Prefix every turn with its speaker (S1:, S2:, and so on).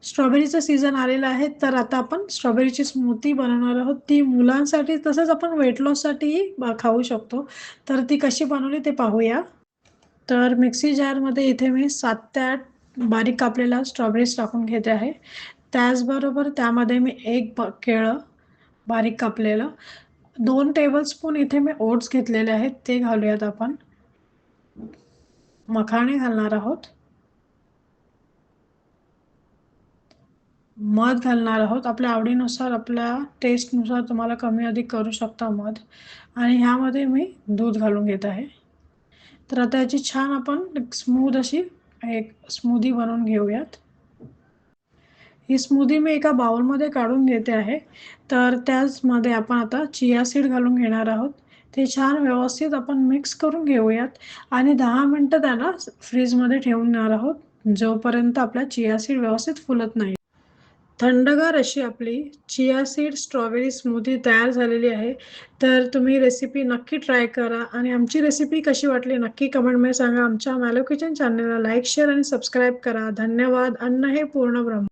S1: स्ट्रॉबेरीचा season आलेला आहे, तर आता आपण स्ट्रॉबेरीची स्मूथी बनवणार आहोत. ती मुलांसाठी तसंच आपण वेट लॉससाठीही खाऊ शकतो. तर ती कशी बनवली ते पाहूया. तर मिक्सी जारमध्ये इथे मी 7 ते 8 बारीक कापलेल्या स्ट्रॉबेरीज टाकून घेते आहे. त्याचबरोबर त्यामध्ये मी एक केळं बारीक कापलेलं, 2 टेबलस्पून इथे मी ओट्स घेतलेले आहेत, ते घालूयात आपण. मखाणे घालणार आहोत. मध घालणार आहोत. आपल्या आवडीनुसार, आपल्या टेस्टनुसार तुम्हाला कमी अधिक करू शकता मध. आणि ह्यामध्ये मी दूध घालून घेत आहे. तर आता याची छान आपण स्मूथ अशी एक स्मूदी बनवून घेऊयात. ही स्मूदी मी एका बाउलमध्ये काढून घेते आहे. तर त्याचमध्ये आपण आता चिया सीड घालून घेणार आहोत. ते छान व्यवस्थित आपण मिक्स करून घेऊयात आणि 10 मिनटं त्याला फ्रीजमध्ये ठेवून देणार आहोत, जोपर्यंत आपला चिया सीड व्यवस्थित फुलत नाही. थंडगार अशी आपली चिया सीड स्ट्रॉबेरी स्मूथी तयार झालेली आहे. तर तुम्ही रेसिपी नक्की ट्राय करा आणि आमची रेसिपी कशी वाटली नक्की कमेंटमध्ये सांगा. आमच्या मॅलो किचन चॅनलला लाईक, शेअर आणि सबस्क्राईब करा. धन्यवाद. अन्न हे पूर्ण ब्रह्म.